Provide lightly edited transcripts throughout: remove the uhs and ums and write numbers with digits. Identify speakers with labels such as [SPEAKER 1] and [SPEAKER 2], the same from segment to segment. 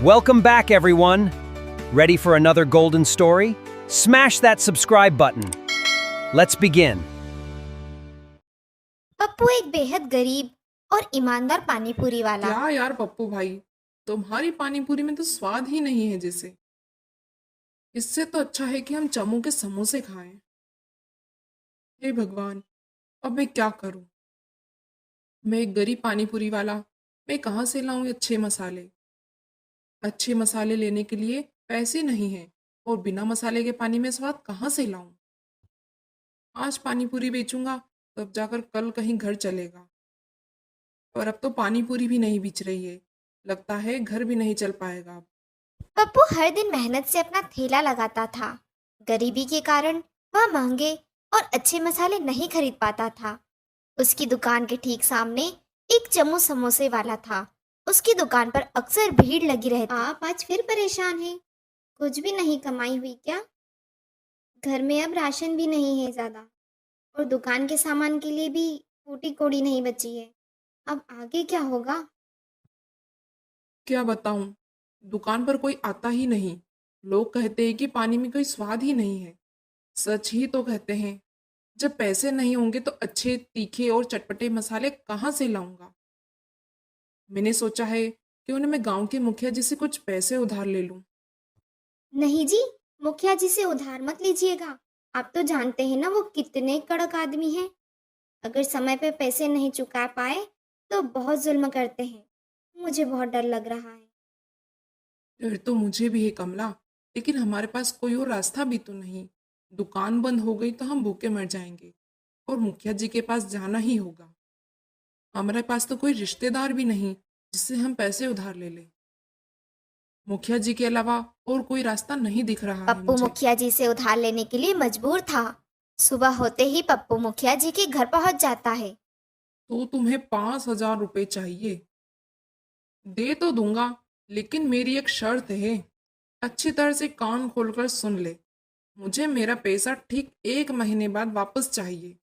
[SPEAKER 1] Welcome back, everyone. Ready for another golden story? Smash that subscribe button. Let's begin.
[SPEAKER 2] Pappu एक बेहद गरीब और ईमानदार पानीपुरी वाला।
[SPEAKER 3] क्या यार पप्पू भाई, तुम्हारी पानीपुरी में तो स्वाद ही नहीं है जैसे। इससे तो अच्छा है कि हम चमू के समोसे खाएं। हे भगवान, अब मैं क्या करूं? मैं एक गरीब पानीपुरी वाला, मैं कहाँ से लाऊं अच्छे मसाले? अच्छे मसाले लेने के लिए पैसे नहीं हैं और बिना मसाले के पानी में स्वाद कहाँ से लाऊं? आज पानीपुरी बेचूंगा तब जाकर कल कहीं घर चलेगा। और अब तो पानीपुरी भी नहीं बिच रही है, लगता है घर भी नहीं चल पाएगा अब।
[SPEAKER 2] पप्पू हर दिन मेहनत से अपना ठेला लगाता था। गरीबी के कारण वह महंगे और अच्छे मसाले नहीं खरीद पाता था। उसकी दुकान के ठीक सामने एक चम्मू समोसे वाला था। उसकी दुकान पर अक्सर भीड़ लगी रहती। आप आज फिर परेशान हैं? कुछ भी नहीं कमाई हुई क्या? घर में अब राशन भी नहीं है ज्यादा और दुकान के सामान के लिए भी फूटी कोड़ी नहीं बची है। अब आगे क्या होगा?
[SPEAKER 3] क्या बताऊं, दुकान पर कोई आता ही नहीं। लोग कहते हैं कि पानी में कोई स्वाद ही नहीं है। सच ही तो कहते हैं। जब पैसे नहीं होंगे तो अच्छे तीखे और चटपटे मसाले कहाँ से लाऊंगा? मैंने सोचा है कि उन्हें मैं गांव के मुखिया जी से कुछ पैसे उधार ले लूं।
[SPEAKER 2] नहीं जी, मुखिया जी से उधार मत लीजिएगा। आप तो जानते हैं ना वो कितने कड़क आदमी हैं। अगर समय पे पैसे नहीं चुका पाए तो बहुत जुल्म करते हैं। मुझे बहुत डर लग रहा है।
[SPEAKER 3] डर तो मुझे भी है कमला, लेकिन हमारे पास कोई और रास्ता भी तो नहीं। दुकान बंद हो गई तो हम भूखे मर जाएंगे और मुखिया जी के पास जाना ही होगा। हमारे पास तो कोई रिश्तेदार भी नहीं जिससे हम पैसे उधार ले लें। मुखिया जी के अलावा और कोई रास्ता नहीं दिख रहा है
[SPEAKER 2] पप्पू
[SPEAKER 3] मुझे।
[SPEAKER 2] मुखिया जी से उधार लेने के लिए मजबूर था। सुबह होते ही पप्पू मुखिया जी के घर पहुंच जाता है।
[SPEAKER 3] तो तुम्हें 5,000 रुपये चाहिए? दे तो दूंगा, लेकिन मेरी एक शर्त है। अच्छी तरह से कान खोलकर सुन ले। मुझे मेरा पैसा ठीक 1 महीने बाद वापस चाहिए।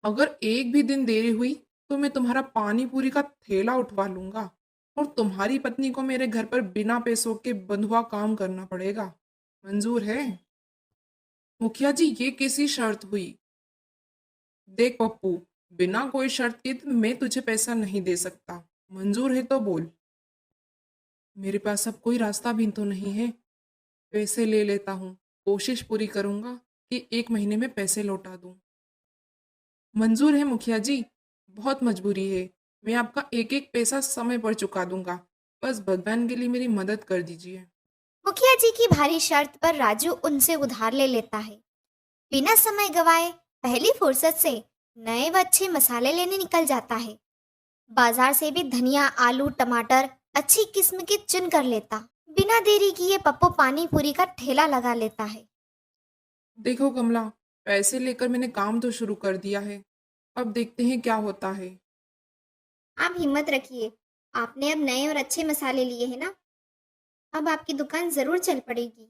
[SPEAKER 3] अगर एक भी दिन देरी हुई तो मैं तुम्हारा पानी पूरी का थैला उठवा लूंगा और तुम्हारी पत्नी को मेरे घर पर बिना पैसों के बंधुआ काम करना पड़ेगा। मंजूर है? मुखिया जी, ये कैसी शर्त हुई? देख पप्पू, बिना कोई शर्त के तो मैं तुझे पैसा नहीं दे सकता। मंजूर है तो बोल। मेरे पास अब कोई रास्ता भी तो नहीं है। पैसे ले लेता हूँ, कोशिश पूरी करूंगा कि 1 महीने में पैसे लौटा दूं। मंजूर है मुखिया जी, बहुत मजबूरी है। मैं आपका एक एक पैसा समय पर चुका दूंगा। बस भगवान के लिए मेरी मदद कर दीजिए।
[SPEAKER 2] मुखिया जी की भारी शर्त पर राजू उनसे उधार ले लेता है। बिना समय गवाए पहली फुर्सत से नए व अच्छे मसाले लेने निकल जाता है। बाजार से भी धनिया, आलू, टमाटर अच्छी किस्म के चुन कर लेता। बिना देरी किए पप्पू पानी पूरी का ठेला लगा लेता है।
[SPEAKER 3] देखो कमला, पैसे लेकर मैंने काम तो शुरू कर दिया है। अब देखते हैं क्या होता है।
[SPEAKER 2] आप हिम्मत रखिए। आपने अब नए और अच्छे मसाले लिए हैं ना, अब आपकी दुकान जरूर चल पड़ेगी।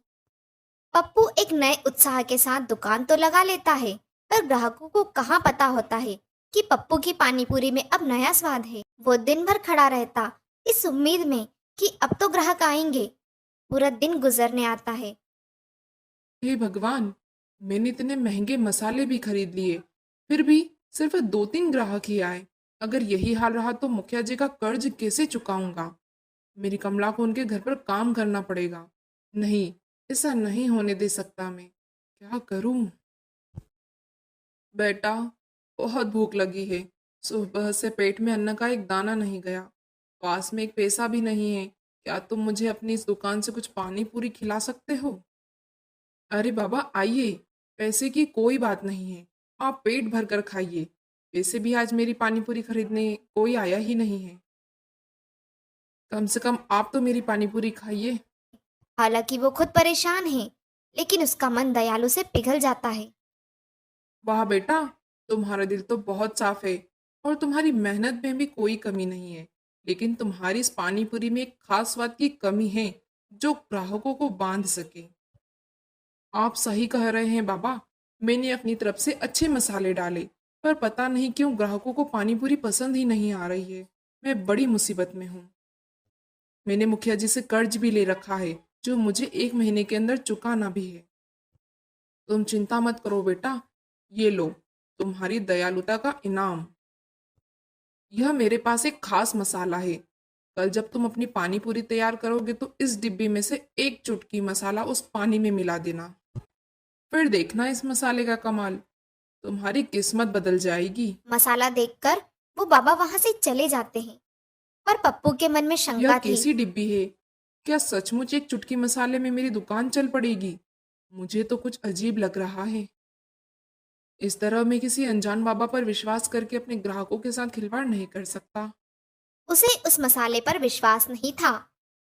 [SPEAKER 2] पप्पू एक नए उत्साह के साथ दुकान तो लगा लेता है, पर ग्राहकों को कहाँ पता होता है कि पप्पू की पानीपुरी में अब नया स्वाद है। वो दिन भर खड़ा रहता इस उम्मीद में कि अब तो ग्राहक आएंगे। पूरा दिन गुजरने आता है।
[SPEAKER 3] हे भगवान, मैंने इतने महंगे मसाले भी खरीद लिए, फिर भी सिर्फ 2-3 ग्राहक ही आए। अगर यही हाल रहा तो मुखिया जी का कर्ज कैसे चुकाऊंगा? मेरी कमला को उनके घर पर काम करना पड़ेगा। नहीं, ऐसा नहीं होने दे सकता मैं। क्या करूं? बेटा, बहुत भूख लगी है। सुबह से पेट में अन्न का एक दाना नहीं गया। पास में एक पैसा भी नहीं है। क्या तुम मुझे अपनी इस दुकान से कुछ पानी पूरी खिला सकते हो? अरे बाबा आइए, पैसे की कोई बात नहीं है। आप पेट भर कर खाइए। वैसे भी आज मेरी पानी पूरी खरीदने कोई आया ही नहीं है। कम से कम आप तो मेरी पानी पूरी खाइए।
[SPEAKER 2] हालांकि वो खुद परेशान है, लेकिन उसका मन दयालु से पिघल जाता है।
[SPEAKER 3] वाह बेटा, तुम्हारा दिल तो बहुत साफ है और तुम्हारी मेहनत में भी कोई कमी नहीं है। लेकिन तुम्हारी इस पानी पूरी में एक खास स्वाद की कमी है जो ग्राहकों को बांध सके। आप सही कह रहे हैं बाबा। मैंने अपनी तरफ से अच्छे मसाले डाले, पर पता नहीं क्यों ग्राहकों को पानी पूरी पसंद ही नहीं आ रही है। मैं बड़ी मुसीबत में हूँ। मैंने मुखिया जी से कर्ज भी ले रखा है, जो मुझे 1 महीने के अंदर चुकाना भी है। तुम चिंता मत करो बेटा, ये लो तुम्हारी दयालुता का इनाम। यह मेरे पास एक खास मसाला है। कल जब तुम अपनी पानी पूरी तैयार करोगे तो इस डिब्बी में से एक चुटकी मसाला उस पानी में मिला देना। फिर देखना इस मसाले का कमाल, तुम्हारी किस्मत बदल जाएगी।
[SPEAKER 2] मसाला देखकर वो बाबा वहां से चले जाते हैं। पर पप्पू के मन में
[SPEAKER 3] यह
[SPEAKER 2] शंका थी।
[SPEAKER 3] कैसी डिब्बी है? क्या सचमुच एक चुटकी मसाले में मेरी दुकान चल पड़ेगी? मुझे तो कुछ अजीब लग रहा है। इस तरह मैं किसी अनजान बाबा पर विश्वास करके अपने ग्राहकों के साथ खिलवाड़ नहीं कर सकता।
[SPEAKER 2] उसे उस मसाले पर विश्वास नहीं था।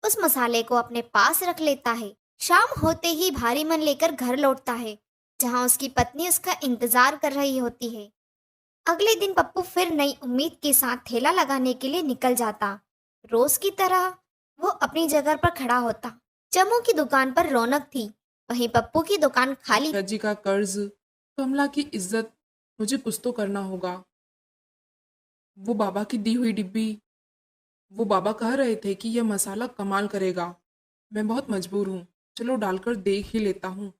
[SPEAKER 2] उस मसाले को अपने पास रख लेता है। शाम होते ही भारी मन लेकर घर लौटता है, जहां उसकी पत्नी उसका इंतजार कर रही होती है। अगले दिन पप्पू फिर नई उम्मीद के साथ ठेला लगाने के लिए निकल जाता। रोज की तरह वो अपनी जगह पर खड़ा होता। चमू की दुकान पर रौनक थी, वहीं पप्पू की दुकान खाली।
[SPEAKER 3] मुखिया जी का कर्ज, कमला की इज्जत, मुझे कुछ तो करना होगा। वो बाबा की दी हुई डिब्बी, वो बाबा कह रहे थे कि यह मसाला कमाल करेगा। मैं बहुत मजबूर हूँ, चलो डालकर देख ही लेता हूँ।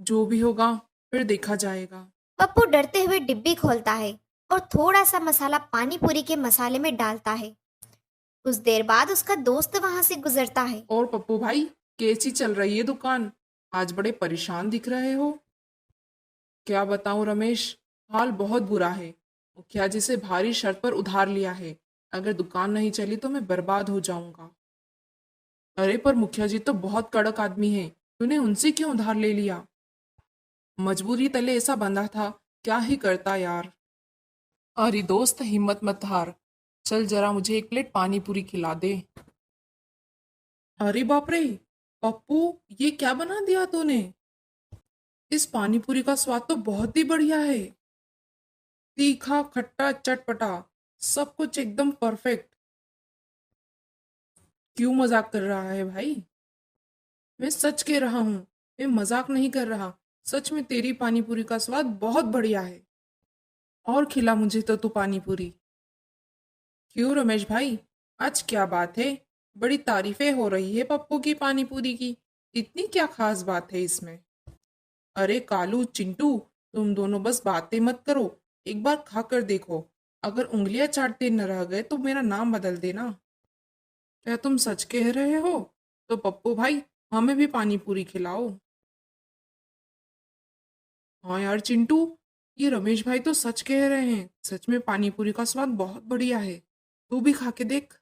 [SPEAKER 3] जो भी होगा फिर देखा जाएगा।
[SPEAKER 2] पप्पू डरते हुए डिब्बी खोलता है और थोड़ा सा मसाला पानी पूरी के मसाले में डालता है। कुछ देर बाद उसका दोस्त वहां से गुजरता है।
[SPEAKER 3] और पप्पू भाई, कैसी चल रही है दुकान? आज बड़े परेशान दिख रहे हो। क्या बताऊं रमेश, हाल बहुत बुरा है। मुखिया जी से भारी शर्त पर उधार लिया है। अगर दुकान नहीं चली तो मैं बर्बाद हो जाऊंगा। अरे पर मुखिया जी तो बहुत कड़क आदमी है, तूने उनसे क्यों उधार ले लिया? मजबूरी तले ऐसा बंधा था, क्या ही करता यार। अरे दोस्त, हिम्मत मत हार, चल जरा मुझे एक प्लेट पानी पूरी खिला दे। अरे बाप रे पप्पू, ये क्या बना दिया तूने? इस पानी पूरी का स्वाद तो बहुत ही बढ़िया है। तीखा, खट्टा, चटपटा, सब कुछ एकदम परफेक्ट। क्यों मजाक कर रहा है भाई? मैं सच कह रहा हूँ, मैं मजाक नहीं कर रहा। सच में तेरी पानी पूरी का स्वाद बहुत बढ़िया है। और खिला मुझे तो तू पानी पूरी। क्यों रमेश भाई, आज क्या बात है? बड़ी तारीफें हो रही है पप्पू की पानी पूरी की। इतनी क्या खास बात है इसमें? अरे कालू चिंटू, तुम दोनों बस बातें मत करो, एक बार खा कर देखो। अगर उंगलियां चाटते न रह गए तो मेरा नाम बदल देना। क्या तुम सच कह रहे हो? तो पप्पू भाई, हमें भी पानी पूरी खिलाओ। हाँ यार चिंटू, ये रमेश भाई तो सच कह रहे हैं। सच में पानी पूरी का स्वाद बहुत बढ़िया है। तू भी खा के देख।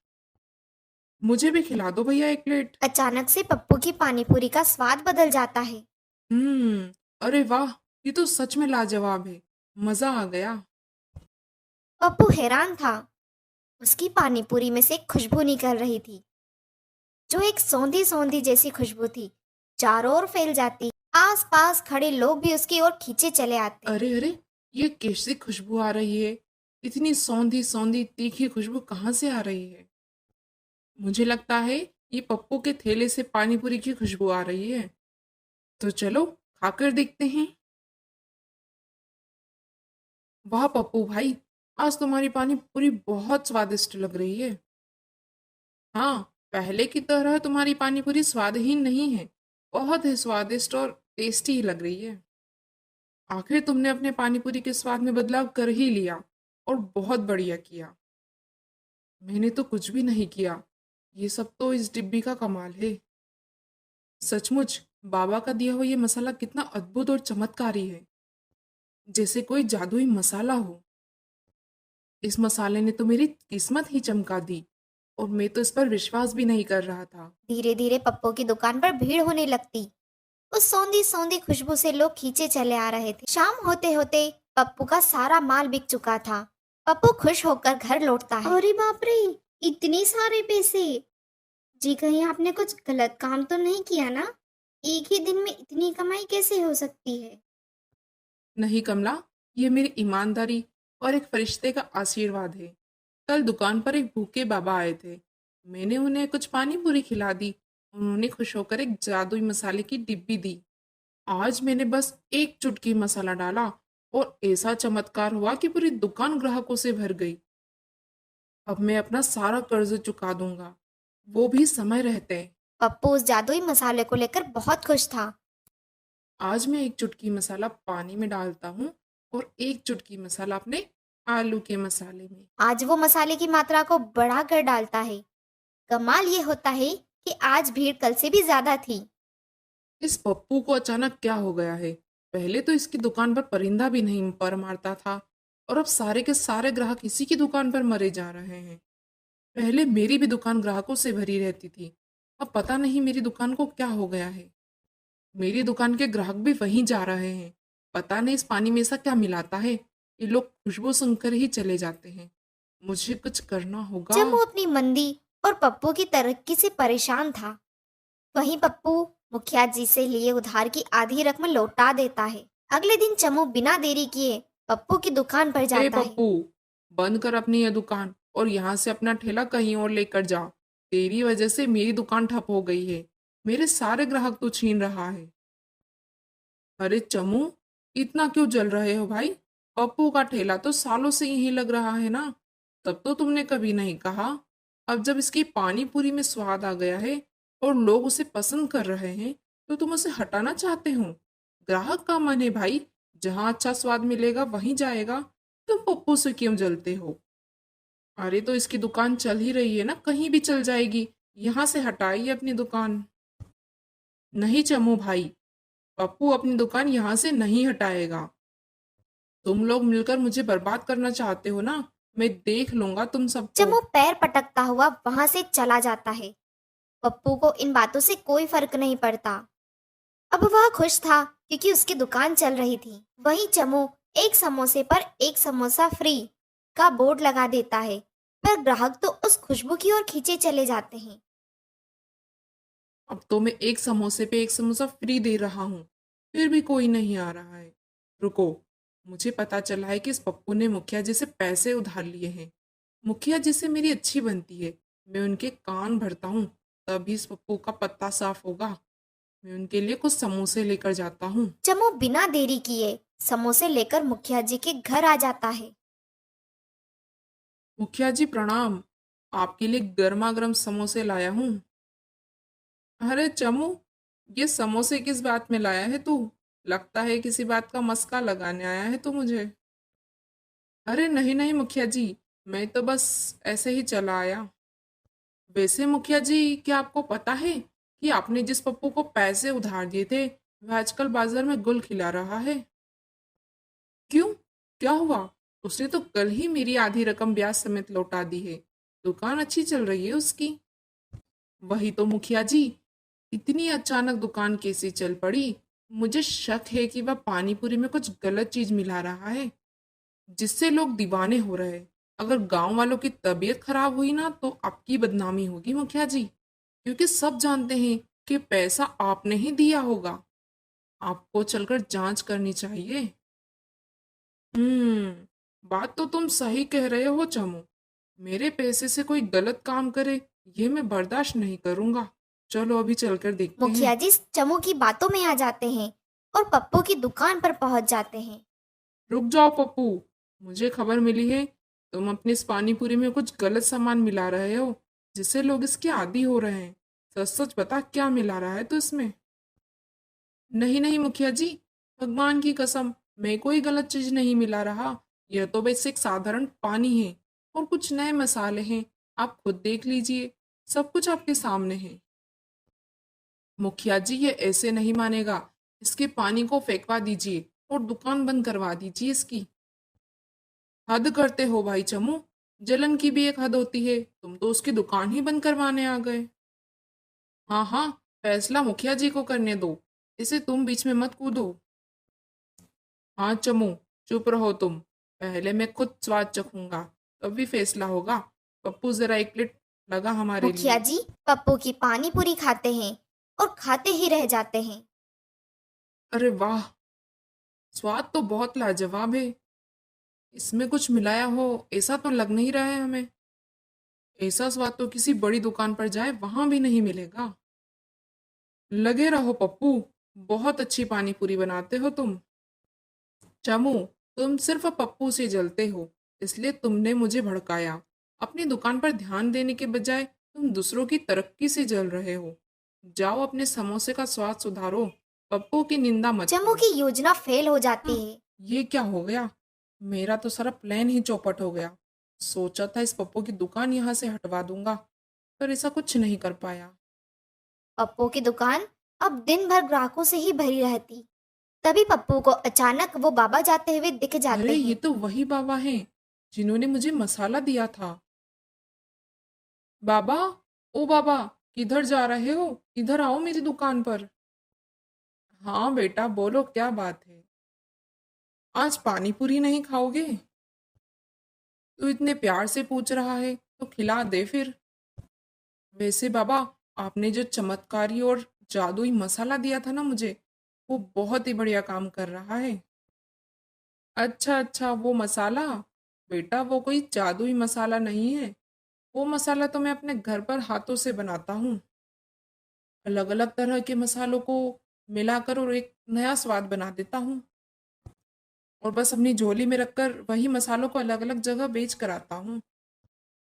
[SPEAKER 3] मुझे भी खिला दो भैया एक प्लेट।
[SPEAKER 2] अचानक से पप्पू की पानीपुरी का स्वाद बदल जाता है।
[SPEAKER 3] हम्म, अरे वाह, ये तो सच में लाजवाब है। मजा आ गया।
[SPEAKER 2] पप्पू हैरान था। उसकी पानीपुरी में से खुशबू निकल रही थी, जो एक सौंधी सौंधी जैसी खुशबू थी। चारों ओर फैल जाती। आसपास खड़े लोग भी उसकी ओर खींचे चले आते।
[SPEAKER 3] अरे अरे, ये कैसी खुशबू आ रही है? इतनी सौंधी सौंधी तीखी खुशबू कहाँ से आ रही है? मुझे लगता है ये पप्पू के थैले से पानी पूरी की खुशबू आ रही है। तो चलो खाकर देखते हैं। वाह पप्पू भाई, आज तुम्हारी पानी पूरी बहुत स्वादिष्ट लग रही है। हाँ, पहले की तरह तुम्हारी पानी पूरी स्वादहीन नहीं है, बहुत ही स्वादिष्ट और टेस्टी ही लग रही है। आखिर तुमने अपने पानी पूरी के स्वाद में बदलाव कर ही लिया, और बहुत बढ़िया किया। मैंने तो कुछ भी नहीं किया, ये सब तो इस डिब्बी का कमाल है। सचमुच बाबा का दिया हुआ ये मसाला कितना अद्भुत और चमत्कारी है, जैसे कोई जादुई मसाला हो। इस मसाले ने तो मेरी किस्मत ही चमका दी, और मैं तो इस पर विश्वास भी नहीं कर रहा था।
[SPEAKER 2] धीरे धीरे पप्पू की दुकान पर भीड़ होने लगती। उस सौंधी सौंधी खुशबू से लोग खींचे चले आ रहे थे। शाम होते होते पप्पू का सारा माल बिक चुका था। पप्पू खुश होकर घर लौटता है। अरे बाप रे, इतने सारे पैसे! जी कहीं आपने कुछ गलत काम तो नहीं किया ना? एक ही दिन में इतनी कमाई कैसे हो सकती है?
[SPEAKER 3] नहीं कमला, ये मेरी ईमानदारी और एक फरिश्ते का आशीर्वाद है। कल दुकान पर एक भूखे बाबा आए थे। मैंने उन्हें कुछ पानी पूरी खिला दी। उन्होंने खुश होकर एक जादुई मसाले की डिब्बी दी। आज मैंने बस एक चुटकी मसाला डाला और ऐसा चमत्कार हुआ कि पूरी दुकान ग्राहकों से भर गई। अब मैं अपना सारा कर्ज चुका दूंगा। वो भी समय रहते।
[SPEAKER 2] पप्पू उस जादुई मसाले को लेकर बहुत खुश था।
[SPEAKER 3] आज मैं एक चुटकी मसाला पानी में डालता हूँ और एक चुटकी मसाला अपने आलू के मसाले में।
[SPEAKER 2] आज वो मसाले की मात्रा को बढ़ा कर डालता है। कमाल ये होता है कि आज भीड़ कल से भी ज्यादा थी।
[SPEAKER 3] इस पप्पू को अचानक क्या हो गया है? पहले तो इसकी दुकान पर परिंदा भी नहीं पर मारता था और अब सारे के सारे ग्राहक इसी की दुकान पर मरे जा रहे हैं। पहले मेरी भी दुकान ग्राहकों से भरी रहती थी। अब पता नहीं मेरी दुकान को क्या हो गया है। मेरी दुकान के ग्राहक भी वहीं जा रहे हैं। पता नहीं इस पानी में ऐसा क्या मिलाता है। ये लोग खुशबू सुनकर ही चले जाते हैं। मुझे कुछ करना होगा।
[SPEAKER 2] चमू अपनी मंदी और पप्पू की तरक्की से परेशान था। वहीं पप्पू मुखिया जी से लिए उधार की आधी रकम लौटा देता है। अगले दिन चमू बिना देरी किए पप्पू की दुकान पर
[SPEAKER 3] ए
[SPEAKER 2] जाता है।
[SPEAKER 3] पप्पू, बंद कर अपनी यह दुकान और यहाँ से अपना ठेला कहीं और लेकर जा। तेरी वजह से मेरी दुकान ठप हो गई है। मेरे सारे ग्राहक तू छीन रहा है। अरे चमू, इतना क्यों जल रहे हो भाई? पप्पू का ठेला तो सालों से यहीं लग रहा है ना। तब तो तुमने कभी नहीं कहा। अब जब इसकी पानी पूरी में स्वाद आ गया है और लोग उसे पसंद कर रहे हैं तो तुम उसे हटाना चाहते हो। ग्राहक का मन है भाई, जहाँ अच्छा स्वाद मिलेगा वहीं जाएगा। तुम पप्पू से क्यों जलते हो? अरे तो इसकी दुकान चल ही रही है ना, कहीं भी चल जाएगी। यहाँ से हटाइए अपनी दुकान। नहीं चमू भाई, पप्पू अपनी दुकान यहाँ से नहीं हटाएगा। तुम लोग मिलकर मुझे बर्बाद करना चाहते हो ना। मैं देख लूंगा तुम सबको।
[SPEAKER 2] चमू पैर पटकता हुआ वहां से चला जाता है। पप्पू को इन बातों से कोई फर्क नहीं पड़ता। अब वह खुश था क्योंकि उसकी दुकान चल रही थी। वहीं चमू एक समोसे पर एक समोसा फ्री का बोर्ड लगा देता है, पर ग्राहक तो उस खुशबू की ओर खींचे चले जाते हैं।
[SPEAKER 3] अब तो मैं एक समोसे पे एक समोसा फ्री दे रहा हूँ, फिर भी कोई नहीं आ रहा है। रुको, मुझे पता चला है कि इस पप्पू ने मुखिया जी से पैसे उधार लिए हैं। मुखिया जी से मेरी अच्छी बनती है। मैं उनके कान भरता हूँ, तभी इस पप्पू का पत्ता साफ होगा। मैं उनके लिए कुछ समोसे लेकर जाता हूँ।
[SPEAKER 2] चमू बिना देरी किए समोसे लेकर मुखिया जी के घर आ जाता है।
[SPEAKER 3] मुखिया जी प्रणाम, आपके लिए गर्मा गर्म समोसे लाया हूँ। अरे चमू, ये समोसे किस बात में लाया है तू? लगता है किसी बात का मस्का लगाने आया है तू मुझे। अरे नहीं नहीं मुखिया जी, मैं तो बस ऐसे ही चला आया। वैसे मुखिया जी, क्या आपको पता है कि आपने जिस पप्पू को पैसे उधार दिए थे वह आजकल बाजार में गुल खिला रहा है? क्यों, क्या हुआ? उसने तो कल ही मेरी आधी रकम ब्याज समेत लौटा दी है। दुकान अच्छी चल रही है उसकी। वही तो मुखिया जी, इतनी अचानक दुकान कैसी चल पड़ी? मुझे शक है कि वह पानी पूरी में कुछ गलत चीज मिला रहा है, जिससे लोग दीवाने हो रहे हैं। अगर गांव वालों की तबीयत खराब हुई ना तो आपकी बदनामी होगी मुखिया जी, क्योंकि सब जानते हैं कि पैसा आपने ही दिया होगा। आपको चलकर जांच करनी चाहिए। बात तो तुम सही कह रहे हो चमू। मेरे पैसे से कोई गलत काम करे, ये मैं बर्दाश्त नहीं करूंगा। चलो अभी चलकर देखते हैं।
[SPEAKER 2] मुखिया जी चमू की बातों में आ जाते हैं और पप्पू की दुकान पर पहुंच जाते हैं।
[SPEAKER 3] रुक जाओ पप्पू, मुझे खबर मिली है तुम अपनी इस पानी पूरी में कुछ गलत सामान मिला रहे हो, जिससे लोग इसके आदी हो रहे हैं। सच सच बता, क्या मिला रहा है तू इसमें? नहीं नहीं मुखिया जी, भगवान की कसम, मैं कोई गलत चीज नहीं मिला रहा। यह तो बस एक साधारण पानी है और कुछ नए मसाले हैं। आप खुद देख लीजिए, सब कुछ आपके सामने है। मुखिया जी, ये ऐसे नहीं मानेगा। इसके पानी को फेंकवा दीजिए और दुकान बंद करवा दीजिए इसकी। हद करते हो भाई चमू, जलन की भी एक हद होती है। तुम तो उसकी दुकान ही बंद करवाने आ गए। हाँ हाँ, फैसला मुखिया जी को करने दो, इसे तुम बीच में मत कूदो। हाँ चमू, चुप रहो तुम। पहले मैं खुद स्वाद चखूंगा, तभी फैसला होगा। पप्पू जरा एक प्लेट लगा हमारे
[SPEAKER 2] मुखिया
[SPEAKER 3] लिए।
[SPEAKER 2] जी पप्पू की पानी पूरी खाते हैं और खाते ही रह जाते हैं।
[SPEAKER 3] अरे वाह, स्वाद तो बहुत लाजवाब है। इसमें कुछ मिलाया हो ऐसा तो लग नहीं रहा है हमें। ऐसा स्वाद तो किसी बड़ी दुकान पर जाए वहां भी नहीं मिलेगा। लगे रहो पप्पू, बहुत अच्छी पानी पूरी बनाते हो तुम। चमू, तुम सिर्फ पप्पू से जलते हो, इसलिए तुमने मुझे भड़काया। अपनी दुकान पर ध्यान देने के बजाय तुम दूसरों की तरक्की से जल रहे हो। जाओ अपने समोसे का स्वाद सुधारो, पप्पू की निंदा मत
[SPEAKER 2] चमू
[SPEAKER 3] करो।
[SPEAKER 2] की योजना फेल हो जाती
[SPEAKER 3] हाँ,
[SPEAKER 2] है।
[SPEAKER 3] ये क्या हो गया? मेरा तो सारा प्लान ही चौपट हो गया। सोचा था इस पप्पू की दुकान यहाँ से हटवा दूंगा, पर ऐसा कुछ नहीं कर पाया।
[SPEAKER 2] पप्पू की दुकान अब दिन भर ग्राहकों से ही भरी रहती। तभी पप्पू को अचानक वो बाबा जाते हुए दिख
[SPEAKER 3] अरे
[SPEAKER 2] जाते
[SPEAKER 3] ये
[SPEAKER 2] हैं।
[SPEAKER 3] तो वही बाबा हैं जिन्होंने मुझे मसाला दिया था। बाबा, ओ बाबा, किधर जा रहे हो? इधर आओ मेरी दुकान पर। हाँ बेटा, बोलो क्या बात है? आज पानी पूरी नहीं खाओगे? तू इतने प्यार से पूछ रहा है तो खिला दे फिर। वैसे बाबा, आपने जो चमत्कारी और जादुई मसाला दिया था ना मुझे, वो बहुत ही बढ़िया काम कर रहा है। अच्छा अच्छा, वो मसाला। बेटा वो कोई जादुई मसाला नहीं है। वो मसाला तो मैं अपने घर पर हाथों से बनाता हूँ। अलग अलग तरह के मसालों को मिलाकर और एक नया स्वाद बना देता हूँ, और बस अपनी झोली में रखकर वही मसालों को अलग अलग जगह बेच कर आता हूँ।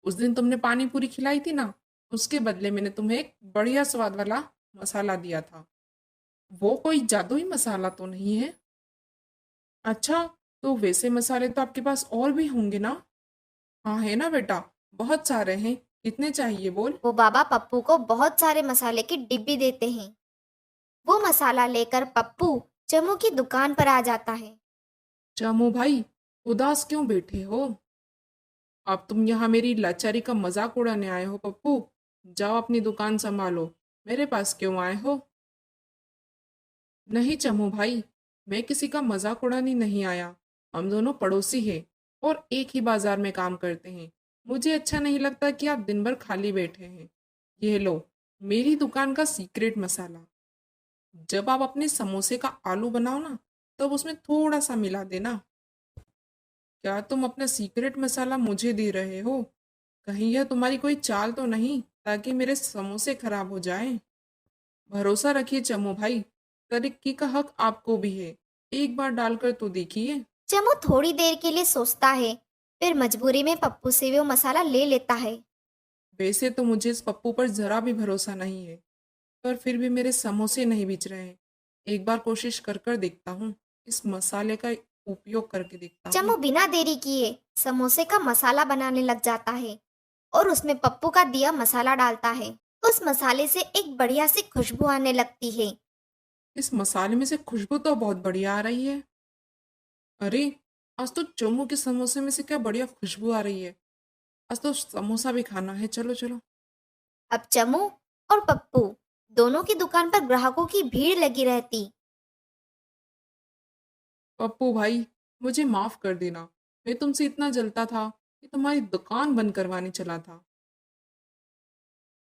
[SPEAKER 3] उस दिन तुमने पानी पूरी खिलाई थी ना, उसके बदले मैंने तुम्हें एक बढ़िया स्वाद वाला मसाला दिया था। वो कोई जादुई मसाला तो नहीं है? अच्छा, तो वैसे मसाले तो आपके पास और भी होंगे ना? हाँ है ना बेटा, बहुत सारे हैं। कितने चाहिए बोल?
[SPEAKER 2] वो बाबा पप्पू को बहुत सारे मसाले की डिब्बी देते हैं। वो मसाला लेकर पप्पू चमू की दुकान पर आ जाता है।
[SPEAKER 3] चमू भाई, उदास क्यों बैठे हो? अब तुम यहाँ मेरी लाचारी का मजाक उड़ाने आए हो पप्पू? जाओ अपनी दुकान संभालो। मेरे पास क्यों आए हो? नहीं चमू भाई, मैं किसी का मजाक उड़ाने नहीं आया। हम दोनों पड़ोसी हैं और एक ही बाजार में काम करते हैं। मुझे अच्छा नहीं लगता कि आप दिन भर खाली बैठे हैं। ये लो, मेरी दुकान का सीक्रेट मसाला। जब आप अपने समोसे का आलू बनाओ ना, तब उसमें थोड़ा सा मिला देना। क्या तुम अपना सीक्रेट मसाला मुझे दे रहे हो? कहीं यह तुम्हारी कोई चाल तो नहीं ताकि मेरे समोसे खराब हो जाएं? भरोसा रखिए चमो भाई, तरक्की का हक आपको भी है। एक बार डालकर तो देखिए।
[SPEAKER 2] चमू थोड़ी देर के लिए सोचता है, फिर मजबूरी में पप्पू से वो मसाला ले लेता है।
[SPEAKER 3] वैसे तो मुझे इस पप्पू पर जरा भी भरोसा नहीं है, पर फिर भी मेरे समोसे नहीं बिच रहे हैं। एक बार कोशिश कर कर देखता हूँ, इस मसाले का उपयोग करके देखता हूँ।
[SPEAKER 2] चमू बिना देरी किए समोसे का मसाला बनाने लग जाता है और उसमें पप्पू का दिया मसाला डालता है। उस मसाले से एक बढ़िया सी खुशबू आने लगती है।
[SPEAKER 3] इस मसाले में से खुशबू तो बहुत बढ़िया आ रही है। अरे, आज तो चोमू के समोसे में से क्या बढ़िया खुशबू आ रही है। आज तो समोसा भी खाना है, चलो चलो।
[SPEAKER 2] अब चमू और पप्पू दोनों की दुकान पर ग्राहकों की भीड़ लगी रहती।
[SPEAKER 3] पप्पू भाई, मुझे माफ कर देना। मैं तुमसे इतना जलता था कि तुम्हारी दुकान बंद करवाने चला था।